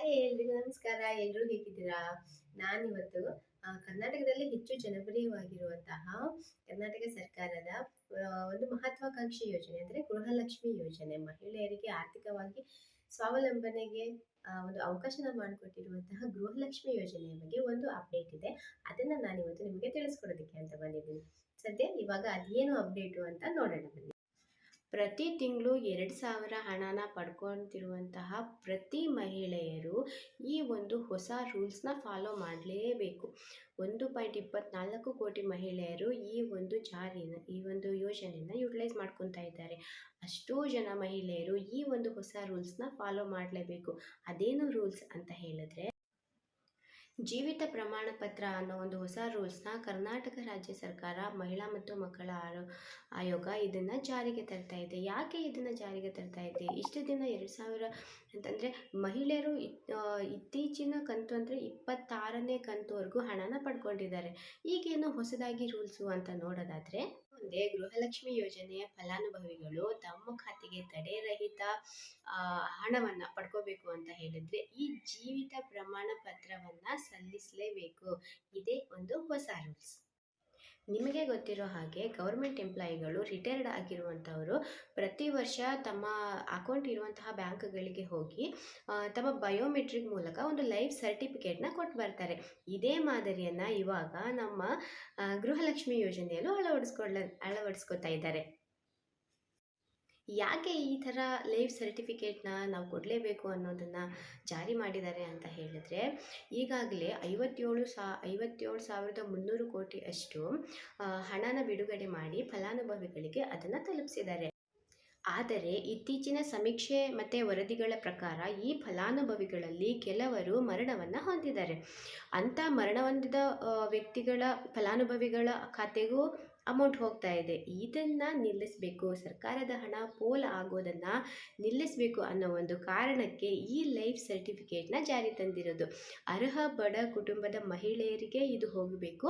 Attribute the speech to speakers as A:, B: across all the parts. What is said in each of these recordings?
A: Hi ಎಲ್ರಿಗೂ ನಮಸ್ಕಾರ. ಎಲ್ಲರೂ ಹೇಗಿದ್ದೀರಾ? ನಾನಿವತ್ತು ಕರ್ನಾಟಕದಲ್ಲಿ ಹೆಚ್ಚು ಜನಪ್ರಿಯವಾಗಿರುವಂತಹ ಕರ್ನಾಟಕ ಸರ್ಕಾರದ ಒಂದು ಮಹತ್ವಾಕಾಂಕ್ಷಿ ಯೋಜನೆ ಅಂದರೆ ಗೃಹಲಕ್ಷ್ಮಿ ಯೋಜನೆ. ಮಹಿಳೆಯರಿಗೆ ಆರ್ಥಿಕವಾಗಿ ಸ್ವಾವಲಂಬನೆಗೆ ಒಂದು ಅವಕಾಶನ ಮಾಡಿಕೊಟ್ಟಿರುವಂತಹ ಗೃಹಲಕ್ಷ್ಮಿ ಯೋಜನೆಯ ಬಗ್ಗೆ ಒಂದು ಅಪ್ಡೇಟ್ ಇದೆ. ಅದನ್ನ ನಾನಿವತ್ತು ನಿಮಗೆ ತಿಳಿಸ್ಕೊಡೋದಕ್ಕೆ ಅಂತ ಬಂದಿದ್ದೀನಿ. ಸದ್ಯ ಇವಾಗ ಅದೇನು ಅಪ್ಡೇಟು ಅಂತ ನೋಡೋಣ ಬನ್ನಿ. ಪ್ರತಿ ತಿಂಗಳು 2,000 ಹಣನ ಪಡ್ಕೊತಿರುವಂತಹ ಪ್ರತಿ ಮಹಿಳೆಯರು ಈ ಒಂದು ಹೊಸ ರೂಲ್ಸ್ನ ಫಾಲೋ ಮಾಡಲೇಬೇಕು. 1.24 ಕೋಟಿ ಮಹಿಳೆಯರು ಈ ಒಂದು ಯೋಜನೆಯನ್ನು ಯುಟಿಲೈಸ್ ಮಾಡ್ಕೊತಾ ಇದ್ದಾರೆ. ಅಷ್ಟೋ ಜನ ಮಹಿಳೆಯರು ಈ ಒಂದು ಹೊಸ ರೂಲ್ಸ್ನ ಫಾಲೋ ಮಾಡಲೇಬೇಕು. ಅದೇನು ರೂಲ್ಸ್ ಅಂತ ಹೇಳಿದ್ರೆ, ಜೀವಿತ ಪ್ರಮಾಣ ಪತ್ರ ಅನ್ನೋ ಒಂದು ಹೊಸ ರೂಲ್ಸ್ನ ಕರ್ನಾಟಕ ರಾಜ್ಯ ಸರ್ಕಾರ ಮಹಿಳಾ ಮತ್ತು ಮಕ್ಕಳ ಆಯೋಗ ಇದನ್ನು ಜಾರಿಗೆ ತರ್ತಾ ಇದೆ. ಯಾಕೆ ಇದನ್ನು ಜಾರಿಗೆ ತರ್ತಾ ಇದೆ? ಇಷ್ಟು ದಿನ 2,000 ಅಂತಂದರೆ ಮಹಿಳೆಯರು ಇತ್ತೀಚಿನ ಕಂತು ಅಂದರೆ 26ನೇ ಕಂತುವರೆಗೂ ಹಣನ ಪಡ್ಕೊಂಡಿದ್ದಾರೆ. ಈಗೇನು ಹೊಸದಾಗಿ ರೂಲ್ಸು ಅಂತ ನೋಡೋದಾದರೆ, ಮುಂದೆ ಗೃಹಲಕ್ಷ್ಮಿ ಯೋಜನೆಯ ಫಲಾನುಭವಿಗಳು ತಮ್ಮ ಖಾತೆಗೆ ತಡೆರಹಿತ ಹಣವನ್ನು ಪಡ್ಕೋಬೇಕು ಅಂತ ಹೇಳಿದ್ರೆ ಈ ಜೀವಿತ ಪ್ರಮಾಣ ಪತ್ರವನ್ನ ಸಲ್ಲಿಸಲೇಬೇಕು. ಇದೇ ಒಂದು ಹೊಸ ರೂಲ್ಸ್. ನಿಮಗೆ ಗೊತ್ತಿರೋ ಹಾಗೆ ಗೌರ್ಮೆಂಟ್ ಎಂಪ್ಲಾಯಿಗಳು ರಿಟೈರ್ಡ್ ಆಗಿರುವಂಥವರು ಪ್ರತಿ ವರ್ಷ ತಮ್ಮ ಅಕೌಂಟ್ ಇರುವಂತಹ ಬ್ಯಾಂಕ್ಗಳಿಗೆ ಹೋಗಿ ತಮ್ಮ ಬಯೋಮೆಟ್ರಿಕ್ ಮೂಲಕ ಒಂದು ಲೈಫ್ ಸರ್ಟಿಫಿಕೇಟ್ನ ಕೊಟ್ಟು ಬರ್ತಾರೆ. ಇದೇ ಮಾದರಿಯನ್ನು ಇವಾಗ ನಮ್ಮ ಗೃಹಲಕ್ಷ್ಮಿ ಯೋಜನೆಯಲ್ಲೂ ಅಳವಡಿಸ್ಕೊತಾ ಇದ್ದಾರೆ. ಯಾಕೆ ಈ ಥರ ಲೈಫ್ ಸರ್ಟಿಫಿಕೇಟ್ನ ನಾವು ಕೊಡಲೇಬೇಕು ಅನ್ನೋದನ್ನು ಜಾರಿ ಮಾಡಿದ್ದಾರೆ ಅಂತ ಹೇಳಿದ್ರೆ, ಈಗಾಗಲೇ 57,300 ಕೋಟಿ ಅಷ್ಟು ಹಣನ ಬಿಡುಗಡೆ ಮಾಡಿ ಫಲಾನುಭವಿಗಳಿಗೆ ಅದನ್ನು ತಲುಪಿಸಿದ್ದಾರೆ. ಆದರೆ ಇತ್ತೀಚಿನ ಸಮೀಕ್ಷೆ ಮತ್ತು ವರದಿಗಳ ಪ್ರಕಾರ ಈ ಫಲಾನುಭವಿಗಳಲ್ಲಿ ಕೆಲವರು ಮರಣವನ್ನು ಹೊಂದಿದ್ದಾರೆ. ಅಂಥ ಮರಣ ಹೊಂದಿದ ವ್ಯಕ್ತಿಗಳ ಫಲಾನುಭವಿಗಳ ಖಾತೆಗೂ ಅಮೌಂಟ್ ಹೋಗ್ತಾ ಇದೆ. ಇದನ್ನು ನಿಲ್ಲಿಸಬೇಕು, ಸರ್ಕಾರದ ಹಣ ಪೋಲ್ ಆಗೋದನ್ನು ನಿಲ್ಲಿಸಬೇಕು ಅನ್ನೋ ಒಂದು ಕಾರಣಕ್ಕೆ ಈ ಲೈಫ್ ಸರ್ಟಿಫಿಕೇಟ್ನ ಜಾರಿ ತಂದಿರೋದು. ಅರ್ಹ ಬಡ ಕುಟುಂಬದ ಮಹಿಳೆಯರಿಗೆ ಇದು ಹೋಗಬೇಕು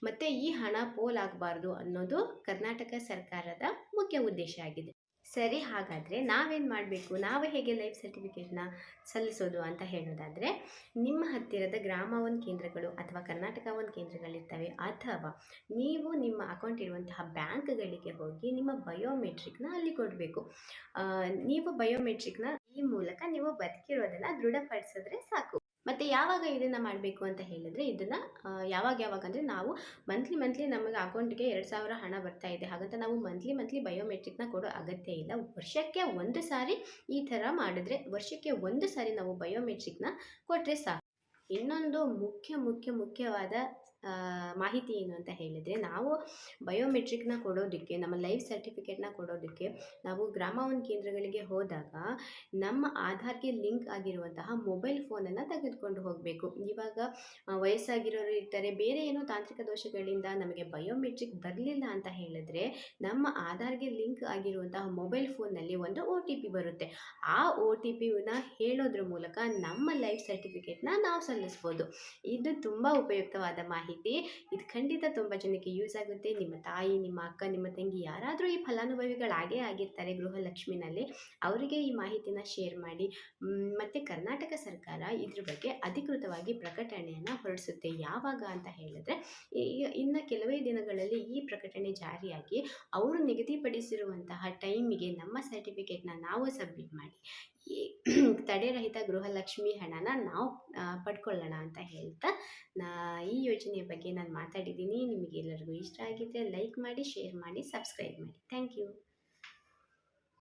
A: ಮತ್ತು ಈ ಹಣ ಪೋಲ್ ಆಗಬಾರ್ದು ಅನ್ನೋದು ಕರ್ನಾಟಕ ಸರ್ಕಾರದ ಮುಖ್ಯ ಉದ್ದೇಶ ಆಗಿದೆ. ಸರಿ, ಹಾಗಾದರೆ ನಾವೇನು ಮಾಡಬೇಕು? ನಾವು ಹೇಗೆ ಲೈಫ್ ಸರ್ಟಿಫಿಕೇಟ್ನ ಸಲ್ಲಿಸೋದು ಅಂತ ಹೇಳೋದಾದರೆ, ನಿಮ್ಮ ಹತ್ತಿರದ ಗ್ರಾಮ ಒನ್ ಕೇಂದ್ರಗಳು ಅಥವಾ ಕರ್ನಾಟಕ ಒನ್ ಕೇಂದ್ರಗಳಿರ್ತವೆ, ಅಥವಾ ನೀವು ನಿಮ್ಮ ಅಕೌಂಟ್ ಇರುವಂತಹ ಬ್ಯಾಂಕ್ಗಳಿಗೆ ಹೋಗಿ ನಿಮ್ಮ ಬಯೋಮೆಟ್ರಿಕ್ನ ಅಲ್ಲಿ ಕೊಡಬೇಕು. ನೀವು ಬಯೋಮೆಟ್ರಿಕ್ನ ಈ ಮೂಲಕ ನೀವು ಬದುಕಿರೋದನ್ನು ದೃಢಪಡಿಸಿದ್ರೆ ಸಾಕು. ಮತ್ತು ಯಾವಾಗ ಇದನ್ನು ಮಾಡಬೇಕು ಅಂತ ಹೇಳಿದ್ರೆ, ಇದನ್ನು ಯಾವಾಗ ಅಂದರೆ ನಾವು ಮಂತ್ಲಿ ನಮಗೆ ಅಕೌಂಟ್ಗೆ 2,000 ಹಣ ಬರ್ತಾ ಇದೆ, ಹಾಗಂತ ನಾವು ಮಂತ್ಲಿ ಬಯೋಮೆಟ್ರಿಕ್ನ ಕೊಡೋ ಅಗತ್ಯ ಇಲ್ಲ. ವರ್ಷಕ್ಕೆ ಒಂದು ಸಾರಿ ಈ ಥರ ಮಾಡಿದ್ರೆ, ವರ್ಷಕ್ಕೆ ಒಂದು ಸಾರಿ ನಾವು ಬಯೋಮೆಟ್ರಿಕ್ನ ಕೊಟ್ಟರೆ ಸಾಕು. ಇನ್ನೊಂದು ಮುಖ್ಯವಾದ ಮಾಹಿತಿ ಏನು ಅಂತ ಹೇಳಿದರೆ, ನಾವು ಬಯೋಮೆಟ್ರಿಕ್ನ ಕೊಡೋದಕ್ಕೆ, ನಮ್ಮ ಲೈಫ್ ಸರ್ಟಿಫಿಕೇಟ್ನ ಕೊಡೋದಕ್ಕೆ ನಾವು ಗ್ರಾಮ ಒನ್ ಕೇಂದ್ರಗಳಿಗೆ ಹೋದಾಗ ನಮ್ಮ ಆಧಾರ್ಗೆ ಲಿಂಕ್ ಆಗಿರುವಂತಹ ಮೊಬೈಲ್ ಫೋನನ್ನು ತೆಗೆದುಕೊಂಡು ಹೋಗಬೇಕು. ಇವಾಗ ವಯಸ್ಸಾಗಿರೋರು ಇರ್ತಾರೆ, ಬೇರೆ ಏನೋ ತಾಂತ್ರಿಕ ದೋಷಗಳಿಂದ ನಮಗೆ ಬಯೋಮೆಟ್ರಿಕ್ ಬರಲಿಲ್ಲ ಅಂತ ಹೇಳಿದ್ರೆ, ನಮ್ಮ ಆಧಾರ್ಗೆ ಲಿಂಕ್ ಆಗಿರುವಂತಹ ಮೊಬೈಲ್ ಫೋನ್ನಲ್ಲಿ ಒಂದು OTP ಬರುತ್ತೆ. ಆ OTPನ ಹೇಳೋದ್ರ ಮೂಲಕ ನಮ್ಮ ಲೈಫ್ ಸರ್ಟಿಫಿಕೇಟ್ನ ನಾವು ಸಲ್ಲಿಸ್ಬೋದು. ಇದು ತುಂಬ ಉಪಯುಕ್ತವಾದ ಮಾಹಿತಿ. ಇದು ಖಂಡಿತ ತುಂಬ ಜನಕ್ಕೆ ಯೂಸ್ ಆಗುತ್ತೆ. ನಿಮ್ಮ ತಾಯಿ, ನಿಮ್ಮ ಅಕ್ಕ, ನಿಮ್ಮ ತಂಗಿ ಯಾರಾದರೂ ಈ ಫಲಾನುಭವಿಗಳಾಗೇ ಆಗಿರ್ತಾರೆ ಗೃಹಲಕ್ಷ್ಮಿನಲ್ಲಿ, ಅವರಿಗೆ ಈ ಮಾಹಿತಿನ ಶೇರ್ ಮಾಡಿ. ಮತ್ತು ಕರ್ನಾಟಕ ಸರ್ಕಾರ ಇದ್ರ ಬಗ್ಗೆ ಅಧಿಕೃತವಾಗಿ ಪ್ರಕಟಣೆಯನ್ನು ಹೊರಡಿಸುತ್ತೆ. ಯಾವಾಗ ಅಂತ ಹೇಳಿದ್ರೆ, ಇನ್ನು ಕೆಲವೇ ದಿನಗಳಲ್ಲಿ ಈ ಪ್ರಕಟಣೆ ಜಾರಿಯಾಗಿ ಅವರು ನಿಗದಿಪಡಿಸಿರುವಂತಹ ಟೈಮಿಗೆ ನಮ್ಮ ಸರ್ಟಿಫಿಕೇಟ್ನ ನಾವು ಸಬ್ಮಿಟ್ ಮಾಡಿ ಈ ತಡೆರಹಿತ ಗೃಹಲಕ್ಷ್ಮಿ ಹಣನ ನಾವು ಪಡ್ಕೊಳ್ಳೋಣ ಅಂತ ಹೇಳ್ತಾ, ಈ ಯೋಜನೆಯ ಬಗ್ಗೆ ನಾನು ಮಾತಾಡಿದ್ದೀನಿ. ನಿಮಗೆಲ್ಲರಿಗೂ ಇಷ್ಟ ಆಗಿದ್ದರೆ ಲೈಕ್ ಮಾಡಿ, ಶೇರ್ ಮಾಡಿ, ಸಬ್ಸ್ಕ್ರೈಬ್ ಮಾಡಿ. Thank you.